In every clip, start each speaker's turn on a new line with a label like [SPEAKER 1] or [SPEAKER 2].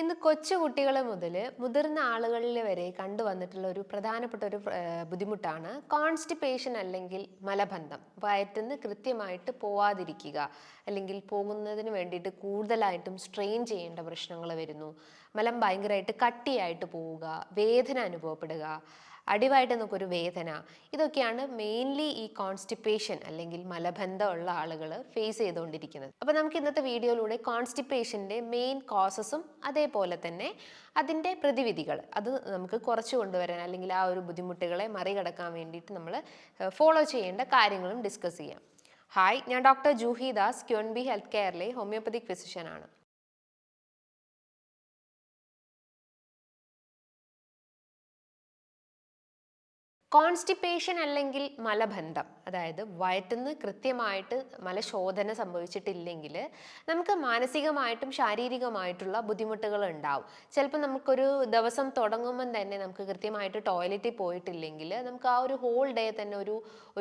[SPEAKER 1] ഇന്ന് കൊച്ചുകുട്ടികൾ മുതൽ മുതിർന്ന ആളുകളിൽ വരെ കണ്ടുവന്നിട്ടുള്ള ഒരു പ്രധാനപ്പെട്ട ഒരു ബുദ്ധിമുട്ടാണ് കോൺസ്റ്റിപ്പേഷൻ അല്ലെങ്കിൽ മലബന്ധം. വയറ്റിന്ന് കൃത്യമായിട്ട് പോവാതിരിക്കുക അല്ലെങ്കിൽ പോകുന്നതിന് വേണ്ടിയിട്ട് കൂടുതലായിട്ടും സ്ട്രെയിൻ ചെയ്യേണ്ട പ്രശ്നങ്ങൾ വരുന്നു. മലം ഭയങ്കരമായിട്ട് കട്ടിയായിട്ട് പോവുക, വേദന അനുഭവപ്പെടുക, അടിവായിട്ട് നമുക്കൊരു വേദന. ഇതൊക്കെയാണ് മെയിൻലി ഈ കോൺസ്റ്റിപ്പേഷൻ അല്ലെങ്കിൽ മലബന്ധമുള്ള ആളുകൾ ഫേസ് ചെയ്തുകൊണ്ടിരിക്കുന്നത്. അപ്പോൾ നമുക്ക് ഇന്നത്തെ വീഡിയോയിലൂടെ കോൺസ്റ്റിപ്പേഷൻ്റെ മെയിൻ കോസസും അതേപോലെ തന്നെ അതിൻ്റെ പ്രതിവിധികൾ അത് നമുക്ക് കുറച്ച് കൊണ്ടുവരാൻ അല്ലെങ്കിൽ ആ ഒരു ബുദ്ധിമുട്ടുകളെ മറികടക്കാൻ വേണ്ടിയിട്ട് നമ്മൾ ഫോളോ ചെയ്യേണ്ട കാര്യങ്ങളും ഡിസ്കസ് ചെയ്യാം. ഹായ്, ഞാൻ ഡോക്ടർ ജൂഹി ദാസ്, ക്യോൻബി ഹെൽത്ത് കെയറിലെ ഹോമിയോപ്പതിക് ഫിസിഷ്യനാണ്. കോൺസ്റ്റിപ്പേഷൻ അല്ലെങ്കിൽ മലബന്ധം, അതായത് വയറ്റിന്ന് കൃത്യമായിട്ട് മലശോധന സംഭവിച്ചിട്ടില്ലെങ്കിൽ നമുക്ക് മാനസികമായിട്ടും ശാരീരികമായിട്ടുള്ള ബുദ്ധിമുട്ടുകൾ ഉണ്ടാവും. ചിലപ്പോൾ നമുക്കൊരു ദിവസം തുടങ്ങുമ്പം തന്നെ നമുക്ക് കൃത്യമായിട്ട് ടോയ്ലറ്റിൽ പോയിട്ടില്ലെങ്കിൽ നമുക്ക് ആ ഒരു ഹോൾ ഡേ തന്നെ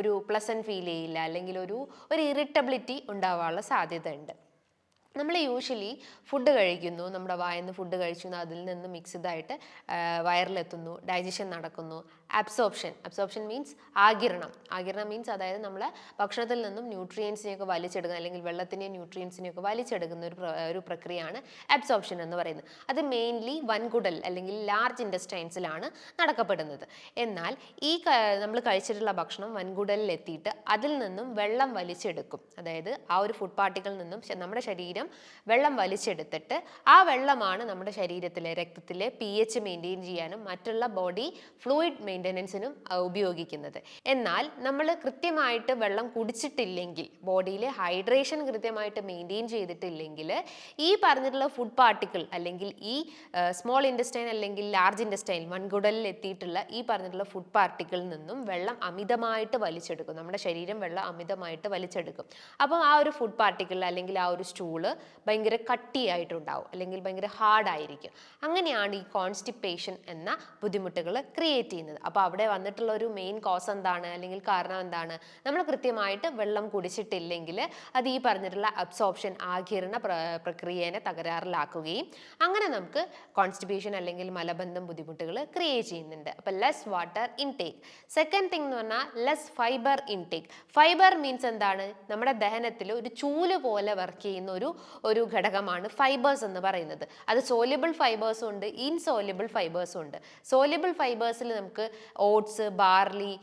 [SPEAKER 1] ഒരു പ്ലസൻറ്റ് ഫീൽ ചെയ്യില്ല, അല്ലെങ്കിൽ ഒരു ഇറിറ്റബിലിറ്റി ഉണ്ടാവാനുള്ള സാധ്യത ഉണ്ട്. നമ്മൾ യൂഷ്വലി ഫുഡ് കഴിക്കുന്നു, നമ്മുടെ വായന്ന് ഫുഡ് കഴിച്ചു, അതിൽ നിന്ന് മിക്സ്ഡായിട്ട് വയറിലെത്തുന്നു, ഡൈജഷൻ നടക്കുന്നു. അബ്സോർപ്ഷൻ മീൻസ് ആഗിരണം മീൻസ് അതായത് നമ്മൾ ഭക്ഷണത്തിൽ നിന്നും ന്യൂട്രിയൻസിനെയൊക്കെ വലിച്ചെടുക്കുന്ന അല്ലെങ്കിൽ വെള്ളത്തിനെയും ന്യൂട്രിയൻസിനെയൊക്കെ വലിച്ചെടുക്കുന്ന ഒരു പ്രക്രിയയാണ് അബ്സോർപ്ഷൻ എന്ന് പറയുന്നത്. അത് മെയിൻലി വൻകുടൽ അല്ലെങ്കിൽ ലാർജ് ഇൻറ്റസ്റ്റൈൻസിലാണ് നടക്കപ്പെടുന്നത്. എന്നാൽ നമ്മൾ കഴിച്ചിട്ടുള്ള ഭക്ഷണം വൻകുടലിൽ എത്തിയിട്ട് അതിൽ നിന്നും വെള്ളം വലിച്ചെടുക്കും. അതായത് ആ ഒരു ഫുഡ് പാർട്ടിക്കിളിൽ നിന്നും നമ്മുടെ ശരീരം വെള്ളം വലിച്ചെടുത്തിട്ട് ആ വെള്ളമാണ് നമ്മുടെ ശരീരത്തിലെ രക്തത്തിലെ pH മെയിൻറ്റെയിൻ ചെയ്യാനും മറ്റുള്ള ബോഡി ഫ്ലൂയിഡ് മെയിൻ്റെനൻസിനും ഉപയോഗിക്കുന്നത്. എന്നാൽ നമ്മൾ കൃത്യമായിട്ട് വെള്ളം കുടിച്ചിട്ടില്ലെങ്കിൽ, ബോഡിയിലെ ഹൈഡ്രേഷൻ കൃത്യമായിട്ട് മെയിൻറ്റെയിൻ ചെയ്തിട്ടില്ലെങ്കിൽ ഈ പറഞ്ഞിട്ടുള്ള ഫുഡ് പാർട്ടിക്കിൾ അല്ലെങ്കിൽ ഈ സ്മോൾ ഇൻറ്റസ്റ്റൈൻ അല്ലെങ്കിൽ ലാർജ് ഇൻറ്റസ്റ്റൈൻ വൻകുടലിൽ എത്തിയിട്ടുള്ള ഈ പറഞ്ഞിട്ടുള്ള ഫുഡ് പാർട്ടിക്കിളിൽ നിന്നും വെള്ളം അമിതമായിട്ട് വലിച്ചെടുക്കും. നമ്മുടെ ശരീരം വെള്ളം അമിതമായിട്ട് വലിച്ചെടുക്കും. അപ്പം ആ ഒരു ഫുഡ് പാർട്ടിക്കിൾ അല്ലെങ്കിൽ ആ ഒരു സ്റ്റൂള് ഭയങ്കര കട്ടിയായിട്ടുണ്ടാവും അല്ലെങ്കിൽ ഭയങ്കര ഹാർഡായിരിക്കും. അങ്ങനെയാണ് ഈ കോൺസ്റ്റിപ്പേഷൻ എന്ന ബുദ്ധിമുട്ടുകൾ ക്രിയേറ്റ് ചെയ്യുന്നത്. അപ്പോൾ അവിടെ വന്നിട്ടുള്ള ഒരു മെയിൻ കോസ് എന്താണ് അല്ലെങ്കിൽ കാരണം എന്താണ്? നമ്മൾ കൃത്യമായിട്ട് വെള്ളം കുടിച്ചിട്ടില്ലെങ്കിൽ അത് ഈ പറഞ്ഞിട്ടുള്ള അബ്സോർപ്ഷൻ ആഗിരണ പ്രക്രിയയെ തകരാറിലാക്കുകയും അങ്ങനെ നമുക്ക് കോൺസ്റ്റിപ്പേഷൻ അല്ലെങ്കിൽ മലബന്ധം ബുദ്ധിമുട്ടുകൾ ക്രിയേറ്റ് ചെയ്യുന്നുണ്ട്. അപ്പോൾ less water intake. Second thing എന്ന് പറഞ്ഞാൽ less fibre intake. Fibre means എന്താണ്? നമ്മുടെ ദഹനത്തിൽ ഒരു ചൂല് പോലെ വർക്ക് ചെയ്യുന്ന ഒരു ഘടകമാണ് ഫൈബേഴ്സ് എന്ന് പറയുന്നത്. അത് സോല്യുബിൾ ഫൈബേഴ്സും ഉണ്ട്, ഇൻസോല്യുബിൾ ഫൈബേഴ്സും ഉണ്ട്. സോല്യുബിൾ ഫൈബേഴ്സിൽ നമുക്ക് ഓട്സ്, ബാർലി,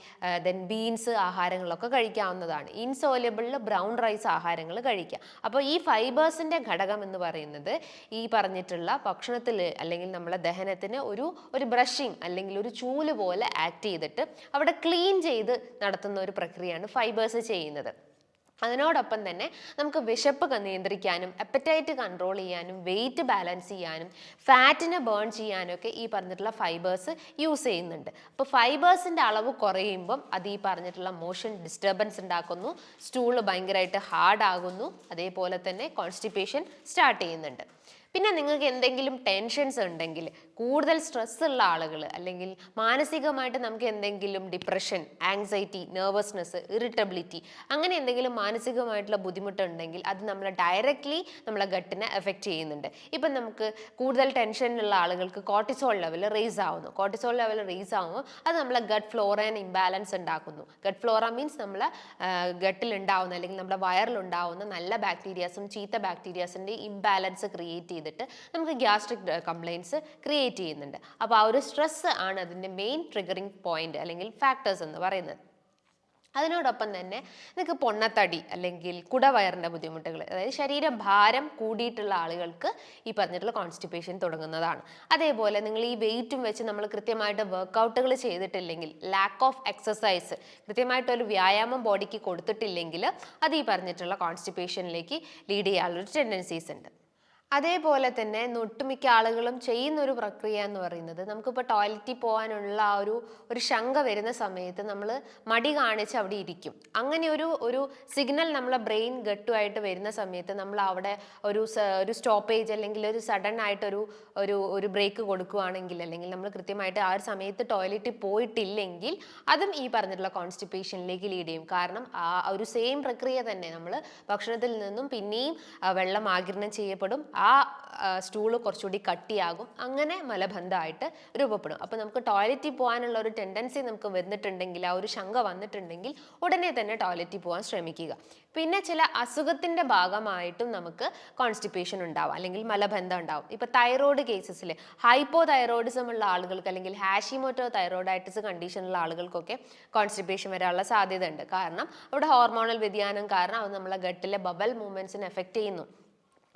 [SPEAKER 1] ദെൻ ബീൻസ് ആഹാരങ്ങളൊക്കെ കഴിക്കാവുന്നതാണ്. ഇൻസോല്യുബിളിൽ ബ്രൗൺ റൈസ് ആഹാരങ്ങൾ കഴിക്കാം. അപ്പോൾ ഈ ഫൈബേഴ്സിൻ്റെ ഘടകം എന്ന് പറയുന്നത് ഈ പറഞ്ഞിട്ടുള്ള ഭക്ഷണത്തിൽ അല്ലെങ്കിൽ നമ്മളെ ദഹനത്തിന് ഒരു ബ്രഷിങ് അല്ലെങ്കിൽ ഒരു ചൂല് പോലെ ആക്ട് ചെയ്തിട്ട് അവിടെ ക്ലീൻ ചെയ്ത് നടത്തുന്ന ഒരു പ്രക്രിയയാണ് ഫൈബേഴ്സ് ചെയ്യുന്നത്. അതിനോടൊപ്പം തന്നെ നമുക്ക് വിശപ്പ് നിയന്ത്രിക്കാനും അപ്പറ്റൈറ്റ് കൺട്രോൾ ചെയ്യാനും വെയിറ്റ് ബാലൻസ് ചെയ്യാനും ഫാറ്റിനെ ബേൺ ചെയ്യാനും ഒക്കെ ഈ പറഞ്ഞിട്ടുള്ള ഫൈബേഴ്സ് യൂസ് ചെയ്യുന്നുണ്ട്. അപ്പോൾ ഫൈബേഴ്സിൻ്റെ അളവ് കുറയുമ്പം അത് ഈ പറഞ്ഞിട്ടുള്ള മോഷൻ ഡിസ്റ്റർബൻസ് ഉണ്ടാക്കുന്നു, സ്റ്റൂള് ഭയങ്കരമായിട്ട് ഹാർഡ് ആകുന്നു, അതേപോലെ തന്നെ കോൺസ്റ്റിപ്പേഷൻ സ്റ്റാർട്ട് ചെയ്യുന്നുണ്ട്. പിന്നെ നിങ്ങൾക്ക് എന്തെങ്കിലും ടെൻഷൻസ് ഉണ്ടെങ്കിൽ, കൂടുതൽ സ്ട്രെസ് ഉള്ള ആളുകൾ അല്ലെങ്കിൽ മാനസികമായിട്ട് നമുക്ക് എന്തെങ്കിലും ഡിപ്രഷൻ, ആങ്സൈറ്റി, നെർവസ്നെസ്, ഇറിറ്റബിലിറ്റി അങ്ങനെ എന്തെങ്കിലും മാനസികമായിട്ടുള്ള ബുദ്ധിമുട്ടുണ്ടെങ്കിൽ അത് നമ്മളെ ഡയറക്റ്റ്ലി നമ്മളെ ഗട്ടിനെ എഫക്റ്റ് ചെയ്യുന്നുണ്ട്. ഇപ്പം നമുക്ക് കൂടുതൽ ടെൻഷനുള്ള ആളുകൾക്ക് കോർട്ടിസോൾ ലെവൽ റേസ് ആവുന്നു. കോർട്ടിസോൾ ലെവൽ റേസ് ആവുമ്പോൾ അത് നമ്മളെ ഗട്ട് ഫ്ലോറേനെ ഇംബാലൻസ് ഉണ്ടാക്കുന്നു. ഗട്ട് ഫ്ലോറ മീൻസ് നമ്മളെ ഗട്ടിൽ ഉണ്ടാവുന്ന അല്ലെങ്കിൽ നമ്മുടെ വയറിലുണ്ടാവുന്ന നല്ല ബാക്ടീരിയാസും ചീത്ത ബാക്ടീരിയാസിൻ്റെ ഇംബാലൻസ് ക്രിയേറ്റ് ചെയ്തിട്ട് നമുക്ക് ഗ്യാസ്ട്രിക് കംപ്ലയിൻസ് ക്രിയേറ്റ് ചെയ്യുന്നുണ്ട്. അപ്പോൾ ആ ഒരു സ്ട്രെസ് ആണ് അതിൻ്റെ മെയിൻ ട്രിഗറിങ് പോയിന്റ് അല്ലെങ്കിൽ ഫാക്ടേഴ്സ് എന്ന് പറയുന്നത്. അതിനോടൊപ്പം തന്നെ നിങ്ങൾക്ക് പൊണ്ണത്തടി അല്ലെങ്കിൽ കുടവയറിൻ്റെ ബുദ്ധിമുട്ടുകൾ, അതായത് ശരീരഭാരം കൂടിയിട്ടുള്ള ആളുകൾക്ക് ഈ പറഞ്ഞിട്ടുള്ള കോൺസ്റ്റിപ്പേഷൻ തുടങ്ങുന്നതാണ്. അതേപോലെ നിങ്ങൾ ഈ വെയിറ്റും വെച്ച് നമ്മൾ കൃത്യമായിട്ട് വർക്കൗട്ടുകൾ ചെയ്തിട്ടില്ലെങ്കിൽ, ലാക്ക് ഓഫ് എക്സസൈസ്, കൃത്യമായിട്ടൊരു വ്യായാമം ബോഡിക്ക് കൊടുത്തിട്ടില്ലെങ്കിൽ അത് ഈ പറഞ്ഞിട്ടുള്ള കോൺസ്റ്റിപ്പേഷനിലേക്ക് ലീഡ് ചെയ്യാനുള്ളൊരു ടെൻഡൻസീസ് ഉണ്ട്. അതേപോലെ തന്നെ ഒട്ടുമിക്ക ആളുകളും ചെയ്യുന്നൊരു പ്രക്രിയ എന്ന് പറയുന്നത്, നമുക്കിപ്പോൾ ടോയ്ലറ്റിൽ പോകാനുള്ള ആ ഒരു ശങ്ക വരുന്ന സമയത്ത് നമ്മൾ മടി കാണിച്ച് അവിടെ ഇരിക്കും. അങ്ങനെ ഒരു സിഗ്നൽ നമ്മളെ ബ്രെയിൻ ഗട്ടുമായിട്ട് വരുന്ന സമയത്ത് നമ്മൾ അവിടെ ഒരു സ്റ്റോപ്പേജ് അല്ലെങ്കിൽ ഒരു സഡൻ ആയിട്ടൊരു ഒരു ബ്രേക്ക് കൊടുക്കുകയാണെങ്കിൽ, അല്ലെങ്കിൽ നമ്മൾ കൃത്യമായിട്ട് ആ ഒരു സമയത്ത് ടോയ്ലറ്റിൽ പോയിട്ടില്ലെങ്കിൽ അതും ഈ പറഞ്ഞിട്ടുള്ള കോൺസ്റ്റിപ്പേഷനിലേക്ക് ലീഡ് ചെയ്യും. കാരണം ആ ഒരു സെയിം പ്രക്രിയ തന്നെ നമ്മൾ ഭക്ഷണത്തിൽ നിന്നും പിന്നെയും വെള്ളം ആഗിരണം ചെയ്യപ്പെടും, ആ സ്റ്റൂള് കുറച്ചുകൂടി കട്ടിയാകും, അങ്ങനെ മലബന്ധമായിട്ട് രൂപപ്പെടും. അപ്പോൾ നമുക്ക് ടോയ്ലറ്റിൽ പോകാനുള്ള ഒരു ടെൻഡൻസി നമുക്ക് വന്നിട്ടുണ്ടെങ്കിൽ, ആ ഒരു ശങ്ക വന്നിട്ടുണ്ടെങ്കിൽ ഉടനെ തന്നെ ടോയ്ലറ്റിൽ പോകാൻ ശ്രമിക്കുക. പിന്നെ ചില അസുഖത്തിൻ്റെ ഭാഗമായിട്ടും നമുക്ക് കോൺസ്റ്റിപ്പേഷൻ ഉണ്ടാവും, അല്ലെങ്കിൽ മലബന്ധം ഉണ്ടാവും. ഇപ്പോൾ തൈറോയ്ഡ് കേസസിൽ ഹൈപ്പോ തൈറോയിഡിസം ഉള്ള ആളുകൾക്ക്, അല്ലെങ്കിൽ ഹാഷിമോട്ടോ തൈറോയിഡൈറ്റിസ് കണ്ടീഷനുള്ള ആളുകൾക്കൊക്കെ കോൺസ്റ്റിപ്പേഷൻ വരാനുള്ള സാധ്യത ഉണ്ട്. കാരണം അവിടെ ഹോർമോണൽ വ്യതിയാനം കാരണം അത് നമ്മളെ ഗട്ടിലെ ബബൽ മൂവ്മെന്റ്സിനെ എഫക്റ്റ് ചെയ്യുന്നു.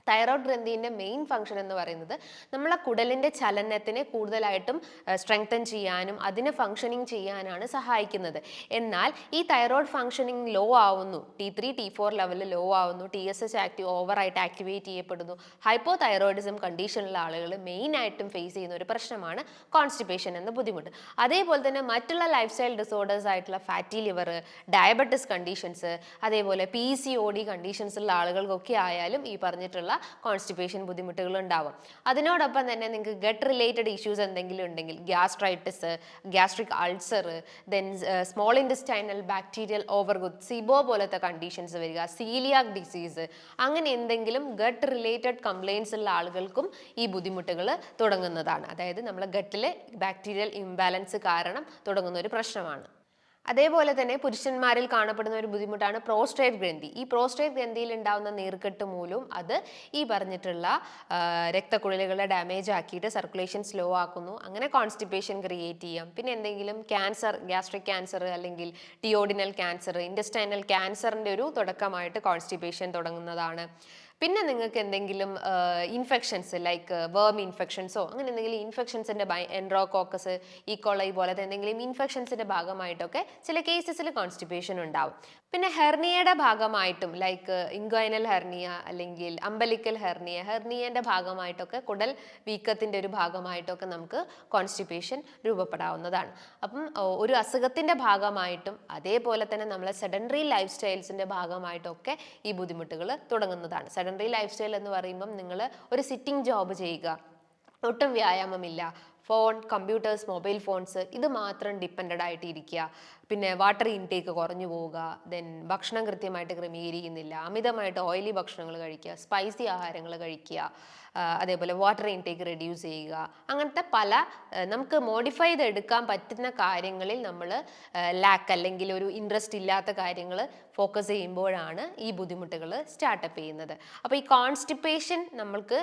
[SPEAKER 1] തൈറോയ്ഡ് ഗ്രന്ഥിൻ്റെ മെയിൻ ഫംഗ്ഷൻ എന്ന് പറയുന്നത് നമ്മളെ കുടലിൻ്റെ ചലനത്തിനെ കൂടുതലായിട്ടും സ്ട്രെങ്തൻ ചെയ്യാനും അതിനെ ഫങ്ഷനിങ് ചെയ്യാനാണ് സഹായിക്കുന്നത്. എന്നാൽ ഈ തൈറോയ്ഡ് ഫങ്ഷനിങ് ലോ ആവുന്നു, T3 T4 ലെവലിൽ ലോ ആവുന്നു, TSH ഓവറായിട്ട് ആക്ടിവേറ്റ് ചെയ്യപ്പെടുന്നു. ഹൈപ്പോ തൈറോയിഡിസം കണ്ടീഷനുള്ള ആളുകൾ മെയിനായിട്ടും ഫേസ് ചെയ്യുന്ന ഒരു പ്രശ്നമാണ് കോൺസ്റ്റിപ്പേഷൻ എന്ന ബുദ്ധിമുട്ട്. അതേപോലെ തന്നെ മറ്റുള്ള ലൈഫ് സ്റ്റൈൽ ഡിസോർഡേഴ്സ് ആയിട്ടുള്ള ഫാറ്റി ലിവർ, ഡയബറ്റിസ് കണ്ടീഷൻസ്, അതേപോലെ PCOD കണ്ടീഷൻസ് ഉള്ള ആളുകൾക്കൊക്കെ ആയാലും ഈ പറഞ്ഞിട്ടുള്ള കോൺസ്റ്റിപ്പേഷൻ ബുദ്ധിമുട്ടുകൾ ഉണ്ടാവും. അതിനോടൊപ്പം തന്നെ നിങ്ങൾക്ക് ഗട്ട് റിലേറ്റഡ് ഇഷ്യൂസ് എന്തെങ്കിലും ഉണ്ടെങ്കിൽ, gastritis, gastric ulcer, then small intestinal bacterial overgrowth, സിബോ പോലത്തെ കണ്ടീഷൻസ് വരിക, സീലിയാക് ഡിസീസ്, അങ്ങനെ എന്തെങ്കിലും ഗട്ട് റിലേറ്റഡ് കംപ്ലയിൻസ് ഉള്ള ആളുകൾക്കും ഈ ബുദ്ധിമുട്ടുകൾ തുടങ്ങുന്നതാണ്. അതായത് നമ്മളെ ഗട്ടിലെ ബാക്ടീരിയൽ ഇംബാലൻസ് കാരണം തുടങ്ങുന്ന ഒരു പ്രശ്നമാണ്. അതേപോലെ തന്നെ പുരുഷന്മാരിൽ കാണപ്പെടുന്ന ഒരു ബുദ്ധിമുട്ടാണ് പ്രോസ്റ്റേറ്റ് ഗ്രന്ഥി. ഈ പ്രോസ്റ്റേറ്റ് ഗ്രന്ഥിയിൽ ഉണ്ടാകുന്ന നീർക്കെട്ട് മൂലം അത് ഈ പറഞ്ഞിട്ടുള്ള രക്തക്കുഴലുകളെ ഡാമേജ് ആക്കിയിട്ട് സർക്കുലേഷൻ സ്ലോ ആക്കുന്നു. അങ്ങനെ കോൺസ്റ്റിപ്പേഷൻ ക്രിയേറ്റ് ചെയ്യാം. പിന്നെ എന്തെങ്കിലും ക്യാൻസർ, ഗ്യാസ്ട്രിക് ക്യാൻസർ അല്ലെങ്കിൽ ഡിയോഡിനൽ ക്യാൻസർ, ഇൻറ്റസ്റ്റൈനൽ ക്യാൻസറിൻ്റെ ഒരു തുടക്കമായിട്ട് കോൺസ്റ്റിപ്പേഷൻ തുടങ്ങുന്നതാണ്. പിന്നെ നിങ്ങൾക്ക് എന്തെങ്കിലും ഇൻഫെക്ഷൻസ് ലൈക്ക് വേം ഇൻഫെക്ഷൻസോ അങ്ങനെ എന്തെങ്കിലും ഇൻഫെക്ഷൻസിൻ്റെ എൻട്രോകോക്കസ്, ഈക്കോളൈ പോലത്തെ എന്തെങ്കിലും ഇൻഫെക്ഷൻസിൻ്റെ ഭാഗമായിട്ടൊക്കെ ചില കേസസിൽ കോൺസ്റ്റിപ്പേഷൻ ഉണ്ടാവും. പിന്നെ ഹെർണിയയുടെ ഭാഗമായിട്ടും ലൈക്ക് ഇൻഗ്വൈനൽ ഹെർണിയ അല്ലെങ്കിൽ അംബലിക്കൽ ഹെർണിയേൻ്റെ ഭാഗമായിട്ടൊക്കെ കുടൽ വീക്കത്തിൻ്റെ ഒരു ഭാഗമായിട്ടൊക്കെ നമുക്ക് കോൺസ്റ്റിപ്പേഷൻ രൂപപ്പെടാവുന്നതാണ്. അപ്പം ഒരു അസുഖത്തിൻ്റെ ഭാഗമായിട്ടും അതേപോലെ തന്നെ നമ്മളെ സെഡൻറ്ററി ലൈഫ് സ്റ്റൈൽസിൻ്റെ ഭാഗമായിട്ടൊക്കെ ഈ ബുദ്ധിമുട്ടുകൾ തുടങ്ങുന്നതാണ്. സെഡൻറ്ററി ലൈഫ് സ്റ്റൈൽ എന്ന് പറയുമ്പം നിങ്ങൾ ഒരു സിറ്റിംഗ് ജോബ് ചെയ്യുക, ഒട്ടും വ്യായാമമില്ല, ഫോൺ, കമ്പ്യൂട്ടേഴ്സ്, മൊബൈൽ ഫോൺസ് ഇത് മാത്രം ഡിപ്പെൻഡഡ് ആയിട്ട് ഇരിക്കുക, പിന്നെ വാട്ടർ ഇൻടേക്ക് കുറഞ്ഞു പോവുക, ദെൻ ഭക്ഷണം കൃത്യമായിട്ട് ക്രമീകരിക്കുന്നില്ല, അമിതമായിട്ട് ഓയിലി ഭക്ഷണങ്ങൾ കഴിക്കുക, സ്പൈസി ആഹാരങ്ങൾ കഴിക്കുക, അതേപോലെ വാട്ടർ ഇൻടേക്ക് റെഡ്യൂസ് ചെയ്യുക, അങ്ങനത്തെ പല നമുക്ക് മോഡിഫൈ ചെയ്തെടുക്കാൻ പറ്റുന്ന കാര്യങ്ങളിൽ നമ്മൾ ലാക്ക് അല്ലെങ്കിൽ ഒരു ഇൻട്രസ്റ്റ് ഇല്ലാത്ത കാര്യങ്ങൾ ഫോക്കസ് ചെയ്യുമ്പോഴാണ് ഈ ബുദ്ധിമുട്ടുകൾ സ്റ്റാർട്ടപ്പ് ചെയ്യുന്നത്. അപ്പോൾ ഈ കോൺസ്റ്റിപ്പേഷൻ നമ്മൾക്ക്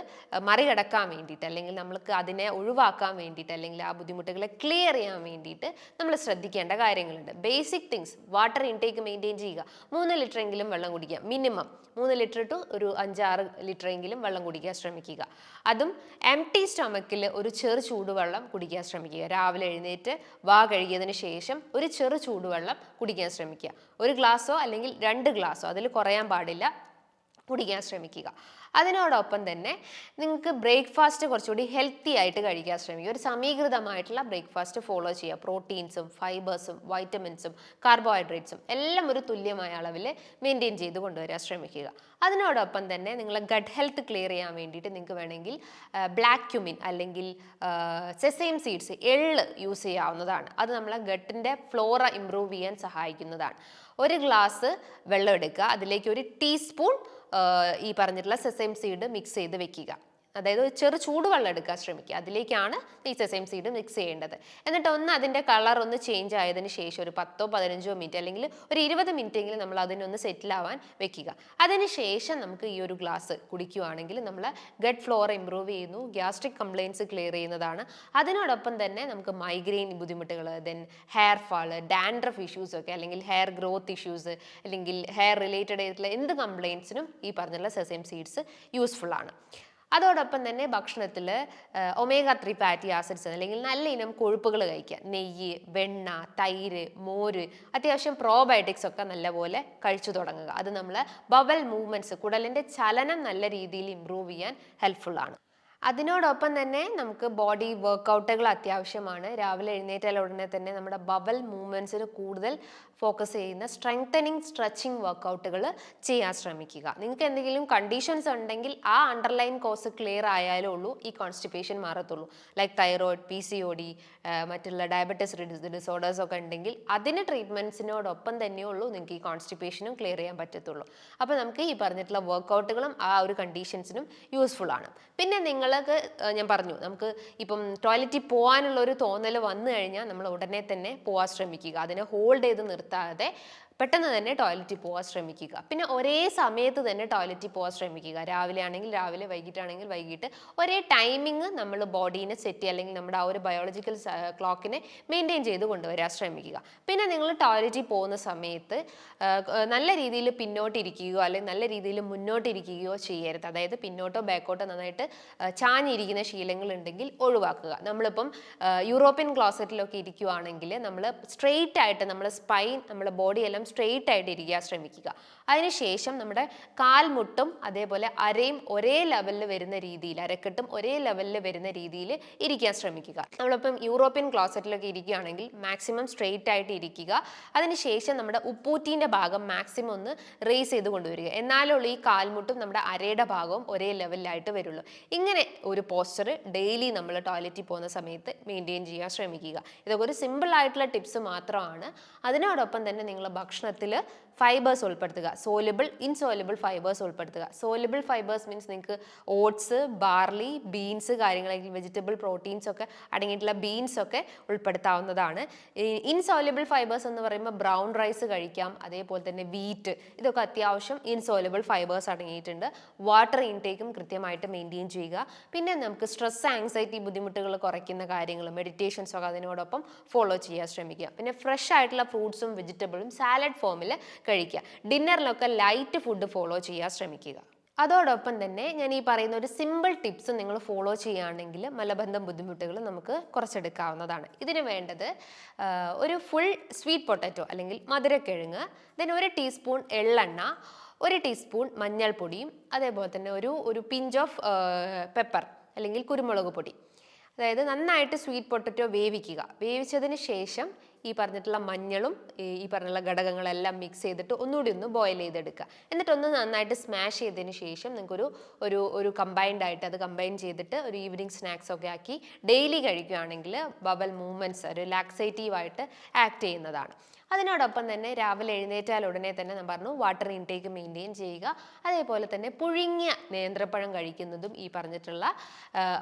[SPEAKER 1] മറികടക്കാൻ വേണ്ടിയിട്ട്, അല്ലെങ്കിൽ നമ്മൾക്ക് അതിനെ ഒഴിവാക്കാൻ വേണ്ടിയിട്ട്, അല്ലെങ്കിൽ ആ ബുദ്ധിമുട്ടുകളെ ക്ലിയർ ചെയ്യാൻ വേണ്ടിയിട്ട് നമ്മൾ ശ്രദ്ധിക്കേണ്ട കാര്യങ്ങളുണ്ട്. Basic things, water intake maintain ചെയ്യുക. 3 ലിറ്റർ എങ്കിലും വെള്ളം കുടിക്കുക, മിനിമം 3 ലിറ്റർ ടു ഒരു 5-6 ലിറ്റർ എങ്കിലും വെള്ളം കുടിക്കാൻ ശ്രമിക്കുക. അതും എംപ്റ്റി സ്റ്റൊമക്കിൽ ഒരു ചെറു ചൂടുവെള്ളം കുടിക്കാൻ ശ്രമിക്കുക. രാവിലെ എഴുന്നേറ്റ് വാ കഴുകിയതിന് ശേഷം ഒരു ചെറു ചൂടുവെള്ളം കുടിക്കാൻ ശ്രമിക്കുക. 1 ഗ്ലാസ്സോ അല്ലെങ്കിൽ 2 ഗ്ലാസ്സോ, അതിൽ കുറയാൻ പാടില്ല, കുടിക്കാൻ ശ്രമിക്കുക. അതിനോടൊപ്പം തന്നെ നിങ്ങൾക്ക് ബ്രേക്ക്ഫാസ്റ്റ് കുറച്ചുകൂടി ഹെൽത്തി ആയിട്ട് കഴിക്കാൻ ശ്രമിക്കുക. ഒരു സമീകൃതമായിട്ടുള്ള ബ്രേക്ക്ഫാസ്റ്റ് ഫോളോ ചെയ്യുക. പ്രോട്ടീൻസും ഫൈബേഴ്സും വൈറ്റമിൻസും കാർബോഹൈഡ്രേറ്റ്സും എല്ലാം ഒരു തുല്യമായ അളവിൽ മെയിൻറ്റെയിൻ ചെയ്ത് കൊണ്ടുവരാൻ ശ്രമിക്കുക. അതിനോടൊപ്പം തന്നെ നിങ്ങളെ ഗട്ട് ഹെൽത്ത് ക്ലിയർ ചെയ്യാൻ വേണ്ടിയിട്ട് നിങ്ങൾക്ക് വേണമെങ്കിൽ ബ്ലാക്ക് ക്യുമിൻ അല്ലെങ്കിൽ സെസൈം സീഡ്സ്, എള്ള് യൂസ് ചെയ്യാവുന്നതാണ്. അത് നമ്മളെ ഗട്ടിൻ്റെ ഫ്ലോറ ഇംപ്രൂവ് ചെയ്യാൻ സഹായിക്കുന്നതാണ്. 1 ഗ്ലാസ് വെള്ളം എടുക്കുക, അതിലേക്ക് 1 ടീസ്പൂൺ ഈ പറഞ്ഞിട്ടുള്ള സെസൈം സീഡ് മിക്സ് ചെയ്ത് വെക്കുക. അതായത് ഒരു ചെറു ചൂടുവെള്ളം എടുക്കാൻ ശ്രമിക്കുക, അതിലേക്കാണ് ഈ സെസൈം സീഡ് മിക്സ് ചെയ്യേണ്ടത്. എന്നിട്ട് അതിൻ്റെ കളർ ഒന്ന് ചേഞ്ച് ആയതിനു ശേഷം ഒരു 10-15 മിനിറ്റ് അല്ലെങ്കിൽ ഒരു 20 മിനിറ്റ് എങ്കിലും നമ്മൾ അതിനൊന്ന് സെറ്റിൽ ആവാൻ വെക്കുക. അതിനുശേഷം നമുക്ക് ഈ ഒരു ഗ്ലാസ് കുടിക്കുകയാണെങ്കിൽ നമ്മൾ ഗട്ട് ഫ്ലോറ ഇംപ്രൂവ് ചെയ്യുന്നു, ഗ്യാസ്ട്രിക് കംപ്ലയിൻസ് ക്ലിയർ ചെയ്യുന്നതാണ്. അതിനോടൊപ്പം തന്നെ നമുക്ക് മൈഗ്രെയിൻ ബുദ്ധിമുട്ടുകൾ, then hair fall, dandruff issues ഒക്കെ, അല്ലെങ്കിൽ ഹെയർ ഗ്രോത്ത് ഇഷ്യൂസ്, അല്ലെങ്കിൽ ഹെയർ റിലേറ്റഡ് ആയിട്ടുള്ള എന്ത് കംപ്ലയിൻസിനും ഈ പറഞ്ഞുള്ള സെസൈം സീഡ്സ് യൂസ്ഫുൾ ആണ്. അതോടൊപ്പം തന്നെ ഭക്ഷണത്തിൽ omega-3 ഫാറ്റി ആസിഡ്സ് അല്ലെങ്കിൽ നല്ല ഇനം കൊഴുപ്പുകൾ കഴിക്കുക. നെയ്യ്, വെണ്ണ, തൈര്, മോര്, അത്യാവശ്യം പ്രോബയോട്ടിക്സ് ഒക്കെ നല്ലപോലെ കഴിച്ചു തുടങ്ങുക. അത് നമ്മൾ ബവൽ മൂവ്മെൻറ്റ്സ്, കുടലിൻ്റെ ചലനം നല്ല രീതിയിൽ ഇമ്പ്രൂവ് ചെയ്യാൻ ഹെൽപ്ഫുൾ ആണ്. അതിനോടൊപ്പം തന്നെ നമുക്ക് ബോഡി വർക്കൗട്ടുകൾ അത്യാവശ്യമാണ്. രാവിലെ എഴുന്നേറ്റാൽ ഉടനെ തന്നെ നമ്മുടെ ബവൽ മൂവ്മെന്റ്സിന് കൂടുതൽ ഫോക്കസ് ചെയ്യുന്ന സ്ട്രെങ്തനിങ് സ്ട്രെച്ചിങ് വർക്കൗട്ടുകൾ ചെയ്യാൻ ശ്രമിക്കുക. നിങ്ങൾക്ക് എന്തെങ്കിലും കണ്ടീഷൻസ് ഉണ്ടെങ്കിൽ ആ അണ്ടർലൈൻ കോസ് ക്ലിയർ ആയാലേ ഉള്ളൂ ഈ കോൺസ്റ്റിപ്പേഷൻ മാറത്തുള്ളൂ. ലൈക്ക് തൈറോയിഡ്, PCOD, മറ്റുള്ള ഡയബറ്റിസ് ഡിസോർഡേഴ്സ് ഒക്കെ ഉണ്ടെങ്കിൽ അതിന് ട്രീറ്റ്മെന്റ്സിനോടൊപ്പം തന്നെയുള്ളൂ നിങ്ങൾക്ക് ഈ കോൺസ്റ്റിപ്പേഷനും ക്ലിയർ ചെയ്യാൻ പറ്റത്തുള്ളൂ. അപ്പോൾ നമുക്ക് ഈ പറഞ്ഞിട്ടുള്ള വർക്കൗട്ടുകളും ആ ഒരു കണ്ടീഷൻസിനും യൂസ്ഫുൾ ആണ്. പിന്നെ നിങ്ങൾക്ക് ഞാൻ പറഞ്ഞു, നമുക്ക് ഇപ്പം ടോയ്ലറ്റിൽ പോകാനുള്ള ഒരു തോന്നൽ വന്നു കഴിഞ്ഞാൽ നമ്മൾ ഉടനെ തന്നെ പോകാൻ ശ്രമിക്കുക. അതിനെ ഹോൾഡ് ചെയ്ത് നിർത്താതെ പെട്ടെന്ന് തന്നെ ടോയ്ലറ്റിൽ പോകാൻ ശ്രമിക്കുക. പിന്നെ ഒരേ സമയത്ത് തന്നെ ടോയ്ലറ്റിൽ പോകാൻ ശ്രമിക്കുക. രാവിലെ ആണെങ്കിൽ രാവിലെ, വൈകിട്ടാണെങ്കിൽ വൈകിട്ട്. ഒരേ ടൈമിങ് നമ്മൾ ബോഡീനെ സെറ്റ് ചെയ്യുക, അല്ലെങ്കിൽ നമ്മുടെ ആ ഒരു ബയോളജിക്കൽ ക്ലോക്കിനെ മെയിൻറ്റെയിൻ ചെയ്ത് കൊണ്ടുവരാൻ ശ്രമിക്കുക. പിന്നെ നിങ്ങൾ ടോയ്ലറ്റിൽ പോകുന്ന സമയത്ത് നല്ല രീതിയിൽ പിന്നോട്ടിരിക്കുകയോ അല്ലെങ്കിൽ നല്ല രീതിയിൽ മുന്നോട്ടിരിക്കുകയോ ചെയ്യരുത്. അതായത് പിന്നോട്ടോ ബാക്കോട്ടോ നന്നായിട്ട് ചാഞ്ഞിരിക്കുന്ന ശീലങ്ങൾ ഉണ്ടെങ്കിൽ ഒഴിവാക്കുക. നമ്മളിപ്പം യൂറോപ്യൻ ക്ലോസറ്റിലൊക്കെ ഇരിക്കുകയാണെങ്കിൽ നമ്മൾ സ്ട്രെയിറ്റ് ആയിട്ട് നമ്മുടെ സ്പൈൻ, നമ്മുടെ ബോഡി എല്ലാം സ്ട്രെയിറ്റ് ആയിട്ട് ഇരിക്കാൻ ശ്രമിക്കുക. അതിനുശേഷം നമ്മുടെ കാൽമുട്ടും അതേപോലെ അരയും ഒരേ ലെവലിൽ വരുന്ന രീതിയിൽ, അരക്കെട്ടും ഒരേ ലെവലിൽ വരുന്ന രീതിയിൽ ഇരിക്കാൻ ശ്രമിക്കുക. നമ്മളിപ്പം യൂറോപ്യൻ ക്ലോസറ്റിലൊക്കെ ഇരിക്കുകയാണെങ്കിൽ മാക്സിമം സ്ട്രെയിറ്റ് ആയിട്ട് ഇരിക്കുക. അതിനുശേഷം നമ്മുടെ ഉപ്പൂറ്റീൻ്റെ ഭാഗം മാക്സിമം ഒന്ന് റേസ് ചെയ്ത് കൊണ്ടുവരിക. എന്നാലുള്ള ഈ കാൽമുട്ടും നമ്മുടെ അരയുടെ ഭാഗവും ഒരേ ലെവലിലായിട്ട് വരുള്ളൂ. ഇങ്ങനെ ഒരു പോസ്ചർ ഡെയിലി നമ്മൾ ടോയ്ലറ്റിൽ പോകുന്ന സമയത്ത് മെയിൻറ്റെയിൻ ചെയ്യാൻ ശ്രമിക്കുക. ഇതൊക്കെ ഒരു സിമ്പിൾ ആയിട്ടുള്ള ടിപ്സ് മാത്രമാണ്. അതിനോടൊപ്പം തന്നെ നിങ്ങൾ ഭക്ഷണത്തിൽ ഫൈബേഴ്സ് ഉൾപ്പെടുത്തുക. സോലബിൾ, ഇൻസോലബിൾ ഫൈബേഴ്സ് ഉൾപ്പെടുത്തുക. സോലബിൾ ഫൈബേഴ്സ് മീൻസ് നിങ്ങൾക്ക് ഓട്സ്, ബാർലി, ബീൻസ് കാര്യങ്ങളെങ്കിൽ വെജിറ്റബിൾ പ്രോട്ടീൻസ് ഒക്കെ അടങ്ങിയിട്ടുള്ള ബീൻസ് ഒക്കെ ഉൾപ്പെടുത്താവുന്നതാണ്. ഇൻസോലബിൾ ഫൈബേഴ്സ് എന്ന് പറയുമ്പോൾ ബ്രൗൺ റൈസ് കഴിക്കാം, അതേപോലെ തന്നെ വീറ്റ്, ഇതൊക്കെ അത്യാവശ്യം ഇൻസോലബിൾ ഫൈബേഴ്സ് അടങ്ങിയിട്ടുണ്ട്. വാട്ടർ ഇൻടേക്കും കൃത്യമായിട്ട് മെയിൻറ്റെയിൻ ചെയ്യുക. പിന്നെ നമുക്ക് സ്ട്രെസ്, ആങ്സൈറ്റി ബുദ്ധിമുട്ടുകൾ കുറയ്ക്കുന്ന കാര്യങ്ങൾ, മെഡിറ്റേഷൻസ് ഒക്കെ അതിനോടൊപ്പം ഫോളോ ചെയ്യാൻ ശ്രമിക്കുക. പിന്നെ ഫ്രഷ് ആയിട്ടുള്ള ഫ്രൂട്ട്സും വെജിറ്റബിളും സാലഡ് ഫോമിൽ കഴിക്കുക. ഡിന്നറിലൊക്കെ ലൈറ്റ് ഫുഡ് ഫോളോ ചെയ്യാൻ ശ്രമിക്കുക. അതോടൊപ്പം തന്നെ ഞാൻ ഈ പറയുന്ന ഒരു സിമ്പിൾ ടിപ്സ് നിങ്ങൾ ഫോളോ ചെയ്യുകയാണെങ്കിൽ മലബന്ധം ബുദ്ധിമുട്ടുകൾ നമുക്ക് കുറച്ചെടുക്കാവുന്നതാണ്. ഇതിന് വേണ്ടത് ഒരു ഫുൾ സ്വീറ്റ് പൊട്ടറ്റോ അല്ലെങ്കിൽ മധുരക്കിഴങ്ങ്, ദെൻ 1 ടീസ്പൂൺ എള്ളെണ്ണ, 1 ടീസ്പൂൺ മഞ്ഞൾപ്പൊടിയും, അതേപോലെ തന്നെ ഒരു പിഞ്ച് ഓഫ് പെപ്പർ അല്ലെങ്കിൽ കുരുമുളക് പൊടി. അതായത് നന്നായിട്ട് സ്വീറ്റ് പൊട്ടറ്റോ വേവിക്കുക. വേവിച്ചതിന് ശേഷം ഈ പറഞ്ഞിട്ടുള്ള മഞ്ഞളും ഈ പറഞ്ഞിട്ടുള്ള ഘടകങ്ങളെല്ലാം മിക്സ് ചെയ്തിട്ട് ഒന്നുകൂടി ഒന്ന് ബോയിൽ ചെയ്തെടുക്കുക. എന്നിട്ടൊന്ന് നന്നായിട്ട് സ്മാഷ് ചെയ്തതിന് ശേഷം നിങ്ങൾക്കൊരു ഒരു ഒരു കമ്പൈൻഡ് ആയിട്ട് അത് കമ്പൈൻ ചെയ്തിട്ട് ഒരു ഈവനിങ് സ്നാക്സ് ഒക്കെ ആക്കി ഡെയിലി കഴിക്കുകയാണെങ്കിൽ ബവൽ മൂവ്മെൻറ്റ്സ് ഒരു ലാക്സേറ്റീവായിട്ട് ആക്ട് ചെയ്യുന്നതാണ്. അതിനോടൊപ്പം തന്നെ രാവിലെ എഴുന്നേറ്റാൽ ഉടനെ തന്നെ ഞാൻ പറഞ്ഞു വാട്ടർ ഇൻടേക്ക് മെയിൻറ്റെയിൻ ചെയ്യുക. അതേപോലെ തന്നെ പുഴുങ്ങിയ നേന്ത്രപ്പഴം കഴിക്കുന്നതും ഈ പറഞ്ഞിട്ടുള്ള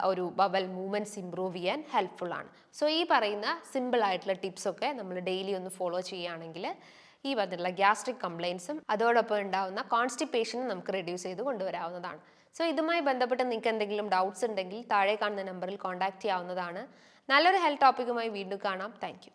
[SPEAKER 1] ഒരു ബവൽ മൂവ്മെൻറ്റ്സ് ഇംപ്രൂവ് ചെയ്യാൻ ഹെൽപ്ഫുൾ ആണ്. സോ ഈ പറയുന്ന സിമ്പിൾ ആയിട്ടുള്ള ടിപ്സൊക്കെ നമ്മൾ ഡെയിലി ഒന്ന് ഫോളോ ചെയ്യുകയാണെങ്കിൽ ഈ പറഞ്ഞിട്ടുള്ള ഗ്യാസ്ട്രിക് കംപ്ലയിൻസും അതോടൊപ്പം ഉണ്ടാകുന്ന കോൺസ്റ്റിപ്പേഷനും നമുക്ക് റെഡ്യൂസ് ചെയ്ത് കൊണ്ടുവരാവുന്നതാണ്. സോ ഇതുമായി ബന്ധപ്പെട്ട് നിങ്ങൾക്ക് എന്തെങ്കിലും ഡൗട്ട്സ് ഉണ്ടെങ്കിൽ താഴെ കാണുന്ന നമ്പറിൽ കോൺടാക്ട് ചെയ്യാവുന്നതാണ്. നല്ലൊരു ഹെൽത്ത് ടോപ്പിക്കുമായി വീണ്ടും കാണാം. Thank you.